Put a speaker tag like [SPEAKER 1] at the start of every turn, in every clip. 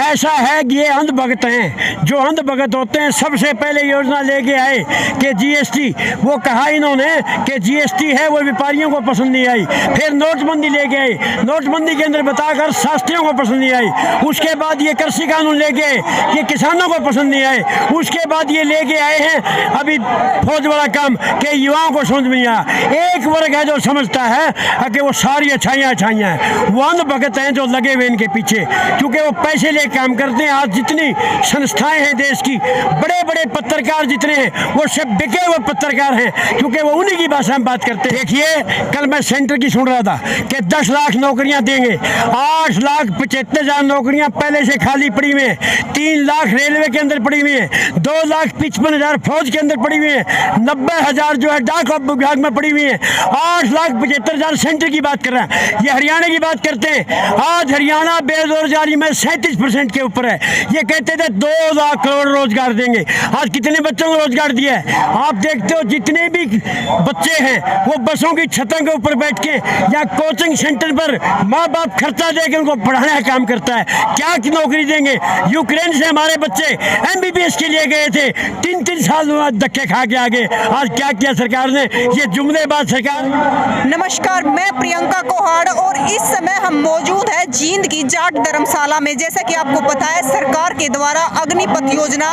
[SPEAKER 1] ऐसा है कि ये अंध भगत हैं। जो अंध भगत होते हैं सबसे पहले योजना लेके आए कि जीएसटी, वो कहा इन्होंने कि जीएसटी है वो व्यापारियों को पसंद नहीं आई। फिर नोटबंदी लेके आए, नोटबंदी के अंदर बताकर शास्त्रियों को पसंद नहीं आई। उसके बाद ये कृषि कानून लेके आए, ये किसानों को पसंद नहीं आए। उसके बाद ये लेके आए हैं अभी फौज वाला काम कि युवाओं को समझ में नहीं आया। एक वर्ग है जो समझता है कि वो सारी अच्छाइयाँ हैं, वो अंध भगत हैं जो लगे हुए इनके पीछे, क्योंकि वो पैसे ले काम करते हैं। आज जितनी संस्थाएं हैं देश की, बड़े बड़े पत्रकार जितने हैं वो सब बिके हुए पत्रकार हैं, क्योंकि वो उन्हीं की भाषा में बात करते हैं। देखिए कल मैं सेंटर की सुन रहा था कि 10 लाख नौकरियां देंगे, 8,75,000 नौकरियां पहले से खाली पड़ी हुई हैं, 3 लाख रेलवे के अंदर पड़ी हुई है, 2,55,000 फौज के अंदर पड़ी हुई है, 90,000 जो है डाक विभाग में पड़ी हुई है, 8,75,000 सेंटर की बात कर रहा है। ये हरियाणा की बात करते हैं। आज हरियाणा बेरोजगारी में 37% के ऊपर है। ये कहते थे 2 लाख करोड़ रोजगार देंगे। आज कितने बच्चों को रोजगार दिया है? आप देखते हो जितने भी बच्चे हैं वो बसों की छतों के ऊपर बैठ के या कोचिंग सेंटर पर माँ बाप खर्चा देकर उनको पढ़ाने का काम करता है। क्या नौकरी देंगे? यूक्रेन से हमारे बच्चे एमबीबीएस के लिए गए थे, 3-3 साल धक्के खा के आगे। आज क्या किया सरकार ने? ये जुमलेबाज सरकार।
[SPEAKER 2] नमस्कार, मैं प्रियंका कोहाड़ और इस समय हम मौजूद है जींद की जाट धर्मशाला में। जैसा कि आपको पता है सरकार के द्वारा अग्निपथ योजना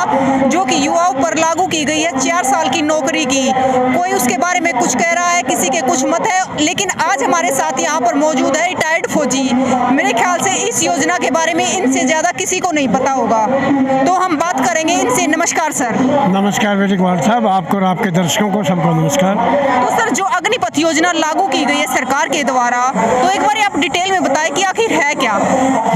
[SPEAKER 2] जो कि युवाओं पर लागू की गई है, 4 साल की नौकरी की। कोई उसके बारे में कुछ कह रहा है, किसी के कुछ मत है, लेकिन आज हमारे साथ यहाँ पर मौजूद है रिटायर्ड फौजी। मेरे ख्याल से इस योजना के बारे में इनसे ज्यादा किसी को नहीं पता होगा, तो हम बात करेंगे इनसे। नमस्कार सर।
[SPEAKER 1] नमस्कार बेटी कुमार साहब, आपको और आपके दर्शकों को सबको नमस्कार।
[SPEAKER 2] तो सर जो अग्निपथ योजना लागू की गई है सरकार के द्वारा, तो एक बार आप डिटेल में बताएं कि आखिर है क्या?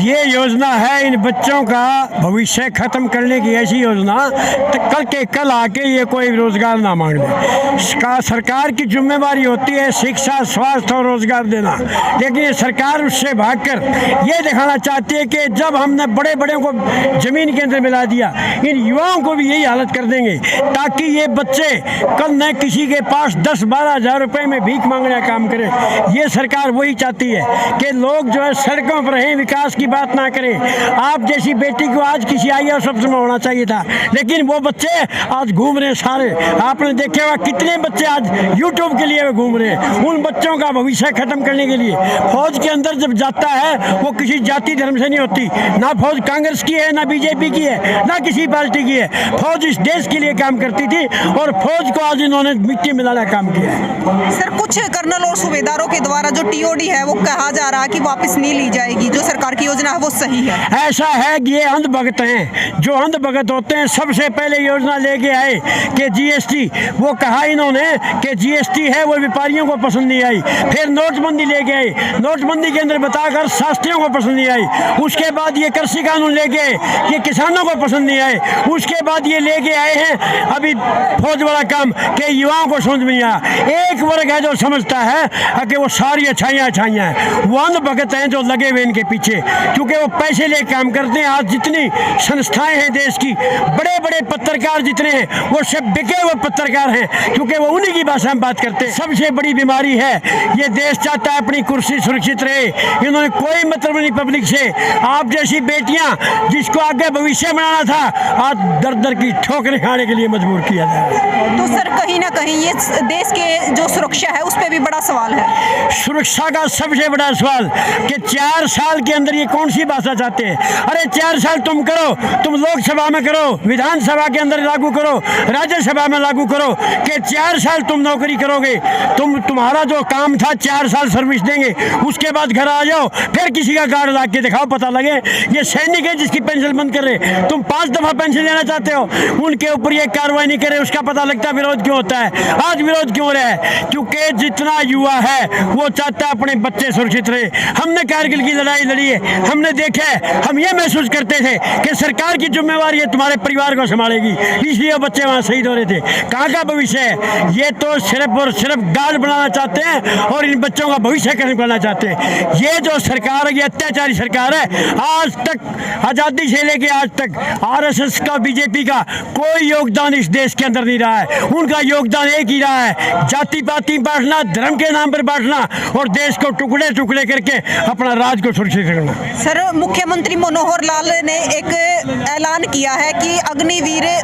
[SPEAKER 1] ये योजना है इन बच्चों का भविष्य खत्म करने की ऐसी योजना तो कल के कल आके ये कोई रोजगार ना मांग ले। सरकार की जिम्मेवारी होती है शिक्षा, स्वास्थ्य और रोजगार देना, लेकिन ये सरकार उससे भागकर ये दिखाना चाहती है कि जब हमने बड़े बड़े को जमीन के अंदर मिला दिया, इन युवाओं को भी यही हालत कर देंगे ताकि ये बच्चे कल न किसी के पास 10-12 हज़ार रुपए में भीख मांगने का काम करें। ये सरकार वही चाहती है कि लोग जो है सड़कों पर रहें, विकास की बात ना करें। आप जैसी बेटी को आज किसी IAS अफसर में होना चाहिए था, लेकिन वो बच्चे आज घूम रहे हैं सारे। आपने देखा होगा कितने बच्चे आज यूट्यूब के लिए घूम रहे हैं। उन बच्चों का भविष्य खत्म करने के लिए फौज के अंदर जब जाता है वो किसी जाति धर्म से नहीं होती। ना फौज कांग्रेस की है, ना बीजेपी की है, ना किसी पार्टी की है। फौज इस देश के लिए काम करती थी और फौज को आज इन्होंने मिट्टी मिलाना काम किया है।
[SPEAKER 2] सर कुछ कर्नल और सूबेदारों के द्वारा जो TOD है वो कहा जा रहा है कि वापस नहीं ली जाएगी, जो सरकार की योजना है वो सही है।
[SPEAKER 1] ऐसा है कि ये अंध भगत हैं। जो अंध भगत होते हैं सबसे पहले योजना लेके आए कि जीएसटी, वो कहा इन्होंने कि जीएसटी है वो व्यापारियों को पसंद नहीं आई। फिर नोटबंदी लेके आए, नोटबंदी के अंदर बताकर शास्त्रियों को पसंद नहीं आई। उसके बाद ये कृषि कानून लेके आए, ये किसानों को पसंद नहीं आए। उसके बाद ये लेके आए हैं अभी फौज वाला काम कि युवाओं को समझ में नहीं आया। एक वर्ग है जो समझता है कि वो सारी अच्छाइयाँ हैं, वो अंध भगत हैं जो लगे हुए इनके पीछे, क्योंकि वो पैसे ले काम करते हैं। आज जितनी संस्थाएं हैं देश की, बड़े बड़े पत्रकार जितने हैं वो सब बिके हुए पत्रकार हैं, क्योंकि वो उन्हीं की भाषा में बात करते हैं। सबसे बड़ी बीमारी है ये देश चाहता है अपनी कुर्सी सुरक्षित रहे, इन्होंने कोई मतलब नहीं पब्लिक से। आप जैसी बेटियां जिसको आगे भविष्य बनाना था, आज दर दर की ठोकरें खाने के लिए मजबूर किया जा रहा है।
[SPEAKER 2] तो सर कहीं ना कहीं ये देश के जो सुरक्षा है उस पर भी बड़ा सवाल है।
[SPEAKER 1] सुरक्षा का सबसे बड़ा सवाल कि 4 साल के अंदर ये कौन सी भाषा चाहते हैं? अरे 4 साल तुम करो, तुम लोकसभा में करो, विधानसभा के अंदर लागू करो, राज्यसभा में लागू करो कि 4 साल तुम नौकरी करोगे, तुम्हारा जो काम था 4 साल सर्विस देंगे, उसके बाद घर आ जाओ, फिर किसी का कार्ड ला के दिखाओ, पता लगे। ये सैनिक है जिसकी पेंशन बंद कर रहे, तुम 5 दफा पेंशन लेना चाहते हो, उनके ऊपर ये कार्रवाई नहीं करे, उसका पता लगता है विरोध क्यों होता है। आज विरोध क्यों हो रहा है? क्योंकि जितना युवा है वो चाहता है अपने बच्चे सुरक्षित रहे। हमने कारगिल की लड़ाई लड़ी है, हमने देखा है, हम ये महसूस करते थे कि सरकार की जिम्मेवारी है तुम्हारे परिवार को संभालेगी, इसलिए बच्चे वहाँ शहीद हो रहे थे। कहाँ का भविष्य है? ये तो सिर्फ और सिर्फ गार्ड बनाना चाहते हैं और इन बच्चों का भविष्य खत्म करना चाहते हैं। ये जो सरकार है ये अत्याचारी सरकार है। आज तक आज़ादी से लेके आज तक RSS का, बीजेपी का कोई योगदान इस देश के अंदर नहीं रहा है। उनका योगदान एक ही रहा है, जाति पाति बांटना, धर्म के नाम पर बांटना और देश को टुकड़े टुकड़े करके अपना राज को सुरक्षित करना।
[SPEAKER 2] सर मुख्यमंत्री मनोहर मनोहर लाल ने एक ऐलान किया है कि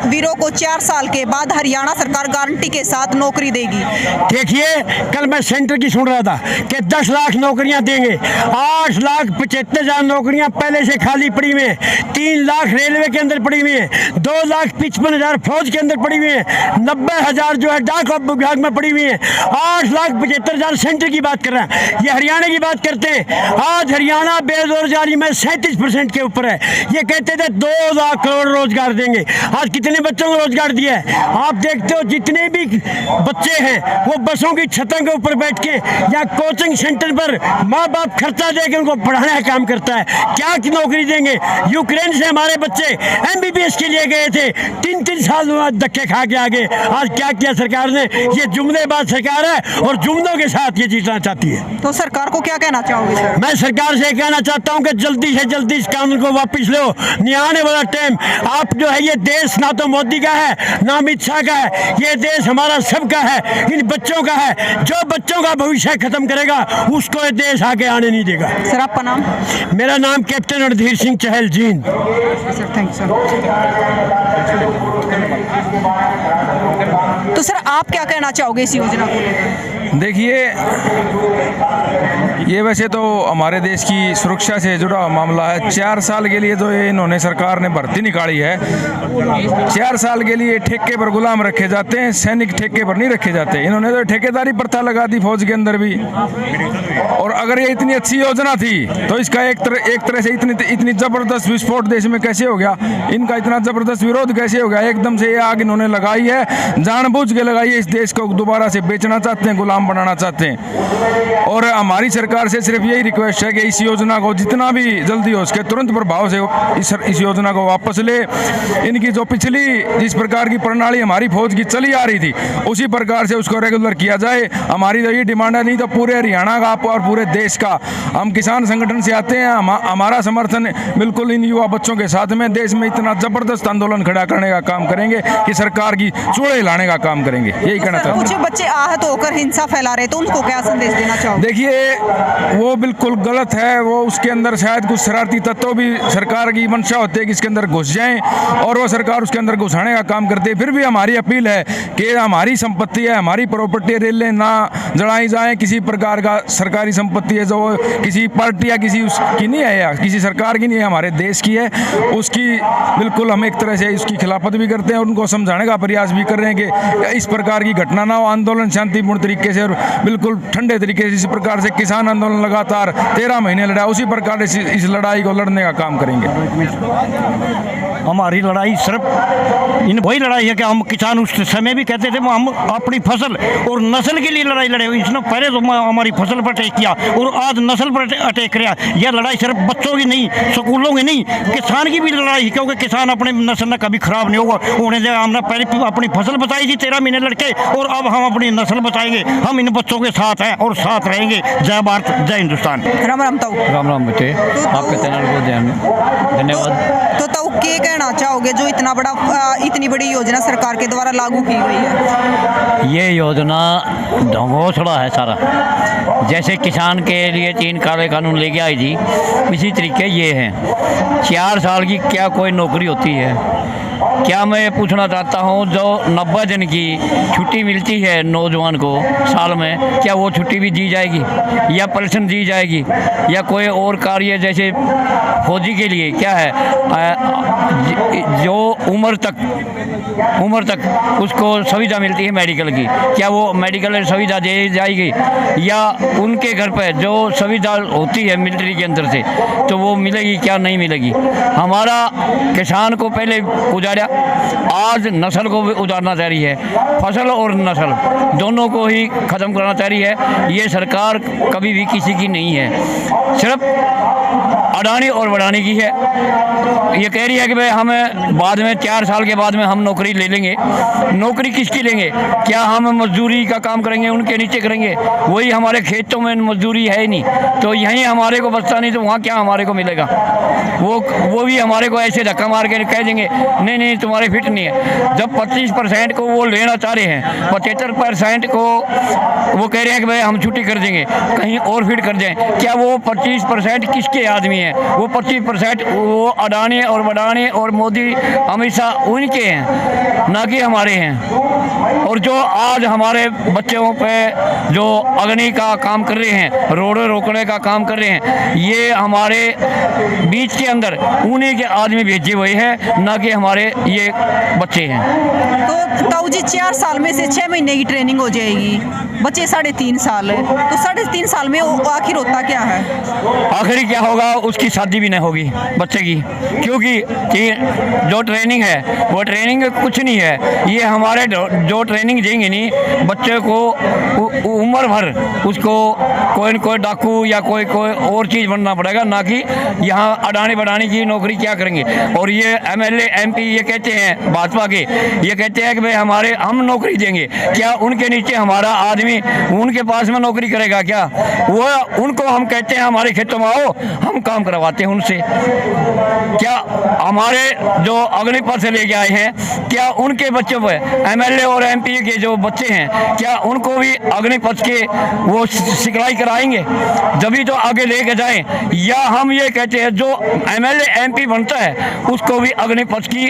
[SPEAKER 2] वीरों को 4 साल के बाद हरियाणा सरकार गारंटी के साथ नौकरी देगी।
[SPEAKER 1] देखिए, कल मैं सेंटर की सुन रहा था कि 10 लाख नौकरियां देंगे। 8,75,000 नौकरियां पहले से खाली पड़ी हुई हैं। 3 लाख रेलवे के अंदर पड़ी हुई हैं। 2,55,000 फौज के अंदर पड़ी हुई हैं। 90,000 जो है डाक विभाग में पड़ी हुई हैं। 8,75,000 सेंटर की बात कर रहे हैं, ये हरियाणा की बात करते हैं। आज हरियाणा बेरोजगारी में 37% के ऊपर है। ये कहते थे 2 लाख करोड़ रोजगार देंगे। आज कितने बच्चों को रोजगार दिया है? आप देखते हो जितने भी बच्चे हैं वो बसों की छतों के ऊपर बैठ के या कोचिंग सेंटर पर माँ बाप खर्चा देकर उनको पढ़ाने का काम करता है। क्या नौकरी देंगे? यूक्रेन से हमारे बच्चे MBBS के लिए गए थे, 3-3 साल धक्के खा के आगे। आज क्या किया सरकार ने? ये जुमलेबाज सरकार है और जुमलों के साथ ये जीतना चाहती है।
[SPEAKER 2] तो सरकार को क्या कहना चाहोगे सर?
[SPEAKER 1] मैं सरकार से कहना चाहता हूं कि जल्दी से जल्दी इस कानून को वापस लो। नहीं आने वाला टाइम आप जो है, ये देश ना तो मोदी का है ना अमित शाह का है, ये देश हमारा सबका है, इन बच्चों का है। जो बच्चों का भविष्य खत्म करेगा उसको ये देश आगे आने नहीं देगा।
[SPEAKER 2] सर आपका नाम?
[SPEAKER 1] मेरा नाम captain Randhir Singh Chahal Jind.
[SPEAKER 2] Sir thank you sir. तो सर आप क्या कहना चाहोगे इस योजना को लेकर?
[SPEAKER 3] देखिए, ये वैसे तो हमारे देश की सुरक्षा से जुड़ा मामला है। 4 साल के लिए तो ये इन्होंने सरकार ने भर्ती निकाली है। 4 साल के लिए ठेके पर गुलाम रखे जाते हैं, सैनिक ठेके पर नहीं रखे जाते। इन्होंने तो ठेकेदारी प्रथा लगा दी फौज के अंदर भी। और अगर ये इतनी अच्छी योजना थी तो इसका एक तरह से इतनी जबरदस्त विस्फोट देश में कैसे हो गया? इनका इतना जबरदस्त विरोध कैसे हो गया? एकदम से ये आग इन्होंने लगाई है, जानबूझ के लगाई है। इस देश को दोबारा से बेचना चाहते हैं, गुलाम बनाना चाहते हैं। और हमारी सरकार से सिर्फ यही रिक्वेस्ट है कि इस योजना को जितना भी जल्दी हो सके तुरंत प्रभाव से इस योजना को वापस ले। इनकी जो पिछली जिस प्रकार की प्रणाली हमारी फौज की चली आ रही थी उसी प्रकार से उसको रेगुलर किया जाए। हमारी तो ये डिमांड है, नहीं तो पूरे हरियाणा का और पूरे देश का। हम किसान संगठन से आते हैं, हमारा समर्थन बिल्कुल इन युवा बच्चों के साथ में देश में इतना जबरदस्त आंदोलन खड़ा करने का काम करेंगे कि सरकार की चूड़े हिलाने का काम करेंगे। यही कहना चाहते हैं।
[SPEAKER 2] कुछ बच्चे आहत होकर हिंसा फैला रहे, तो उनको क्या संदेश देना चाहोगे?
[SPEAKER 3] देखिए, वो बिल्कुल गलत है। वो उसके अंदर शायद कुछ शरारती तत्व भी सरकार की मंशा होती है कि इसके अंदर घुस जाएं और वो सरकार उसके अंदर घुसाने का काम करती है। फिर भी हमारी अपील है कि हमारी संपत्ति है, हमारी प्रॉपर्टी, रेलें ना जड़ाई जाएं। किसी प्रकार का सरकारी संपत्ति है जो किसी पार्टी या किसी उसकी नहीं है या किसी सरकार की नहीं है, हमारे देश की है। उसकी बिल्कुल हम एक तरह से उसकी खिलाफत भी करते हैं और उनको समझाने का प्रयास भी कर रहे हैं कि इस प्रकार की घटना ना हो। आंदोलन शांतिपूर्ण तरीके से और बिल्कुल ठंडे तरीके से, जिस प्रकार से किसान आंदोलन लगातार 13 महीने लड़ा, उसी प्रकार से इस लड़ाई को लड़ने का काम करेंगे।
[SPEAKER 4] हमारी लड़ाई सिर्फ वही लड़ाई है कि हम किसान उस समय भी कहते थे हम अपनी फसल और नस्ल के लिए लड़ाई लड़े। इसने पहले तो हमारी फसल पर अटैक किया और आज नस्ल पर अटैक किया। यह लड़ाई सिर्फ बच्चों की नहीं, स्कूलों की नहीं, किसान की भी लड़ाई है, क्योंकि किसान अपने नस्ल में कभी खराब नहीं होगा। उन्हें हमने पहले अपनी फसल बचाई थी 13 महीने लड़के, और अब हम अपनी नस्ल बचाएंगे। हम इन बच्चों के साथ हैं और साथ रहेंगे। जय भारत, जय हिंदुस्तान।
[SPEAKER 2] राम राम ताऊ।
[SPEAKER 5] राम राम बेटे, आपके चैनल को धन्यवाद।
[SPEAKER 2] तो ताऊ क्या कहना चाहोगे जो इतनी बड़ी योजना सरकार के द्वारा लागू की गई है?
[SPEAKER 5] ये योजना ढोंगोसड़ा है सारा। जैसे किसान के लिए 3 काले कानून लेके आई थी, इसी तरीके ये हैं। 4 साल की क्या कोई नौकरी होती है? क्या मैं ये पूछना चाहता हूँ, जो 90 दिन की छुट्टी मिलती है नौजवान को साल में, क्या वो छुट्टी भी दी जाएगी या पेंशन दी जाएगी या कोई और कार्य जैसे फौजी के लिए क्या है, जो उम्र तक उसको सुविधा मिलती है मेडिकल की, क्या वो मेडिकल सुविधा दी जाएगी या उनके घर पर जो सुविधा होती है मिलिट्री के अंदर से तो वो मिलेगी क्या नहीं मिलेगी? हमारा किसान को पहले उजाड़ा, आज नस्ल को भी उजाड़ना चाह रही है। फसल और नस्ल दोनों को ही ख़त्म करना चाह रही है। ये सरकार कभी भी किसी की नहीं है, सिर्फ अडानी और वडानी की है। ये कह रही है कि भाई हमें बाद में 4 साल के बाद में हम नौकरी ले लेंगे। नौकरी किसकी लेंगे? क्या हम मजदूरी का काम करेंगे, उनके नीचे करेंगे? वही हमारे खेतों में मजदूरी है ही नहीं, तो यहीं हमारे को बचता नहीं, तो वहाँ क्या हमारे को मिलेगा? वो भी हमारे को ऐसे धक्का मार के कह देंगे नहीं नहीं तुम्हारे फिट नहीं है। जब 25% को वो लेना चाह रहे हैं, 75% को वो कह रहे हैं कि भाई हम छुट्टी कर देंगे, कहीं और फिट कर दें, क्या वो 25% किसके आदमी हैं? वो 25% वो अडानी और बडानी और मोदी अमित शाह उनके हैं, ना कि हमारे हैं। और जो आज हमारे बच्चों पे जो अग्नि का काम कर रहे हैं, रोड रोकने का काम कर रहे हैं, ये हमारे बीच के अंदर उन्हीं के आदमी भेजे हुए हैं, ना कि हमारे ये बच्चे हैं।
[SPEAKER 2] तो ताऊ जी 4 साल में से 6 महीने की ट्रेनिंग हो जाएगी, बच्चे 3.5 साल है, तो 3.5 साल में आखिर होता क्या है?
[SPEAKER 5] आखिर क्या होगा, उसकी शादी भी नहीं होगी बच्चे की, क्योंकि जो ट्रेनिंग है वो ट्रेनिंग कुछ नहीं है। ये हमारे जो ट्रेनिंग देंगे नहीं बच्चे को उम्र भर उसको कोई न कोई डाकू या कोई और चीज़ बनना पड़ेगा, ना कि यहाँ अडानी बडानी की नौकरी क्या करेंगे। और ये MLA MP ये कहते हैं भाजपा के, ये कहते हैं कि भाई हम नौकरी देंगे, क्या उनके नीचे हमारा आदमी उनके पास में नौकरी करेगा क्या? वो उनको हम कहते हैं हमारे खेतों में आओ, हम काम करवाते हैं उनसे। क्या हमारे जो अग्निपथ से लेके आए हैं, क्या उनके बच्चों पे MLA और MP के जो बच्चे हैं, क्या उनको भी अग्निपथ के वो सिखलाई कराएंगे? जभी तो आगे लेके जाएं। या हम ये कहते हैं जो MLA MP बनता है उसको भी अग्निपथ की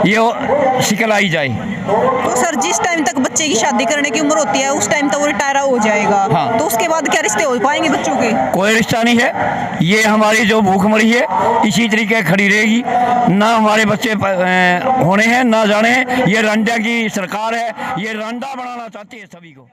[SPEAKER 5] ये सिखलाई जाए।
[SPEAKER 2] तो सर जिस टाइम तक बच्चे की शादी करने की उम्र होती है उस टाइम तक वो रिटायर हो जाएगा,
[SPEAKER 5] हाँ।
[SPEAKER 2] तो उसके बाद क्या रिश्ते हो पाएंगे बच्चों के?
[SPEAKER 5] कोई रिश्ता नहीं है, ये हमारी जो भूखमरी है इसी तरीके खड़ी रहेगी। ना हमारे बच्चे होने हैं ना जाने हैं। ये रंडा की सरकार है, ये रंडा बनाना चाहती है सभी को।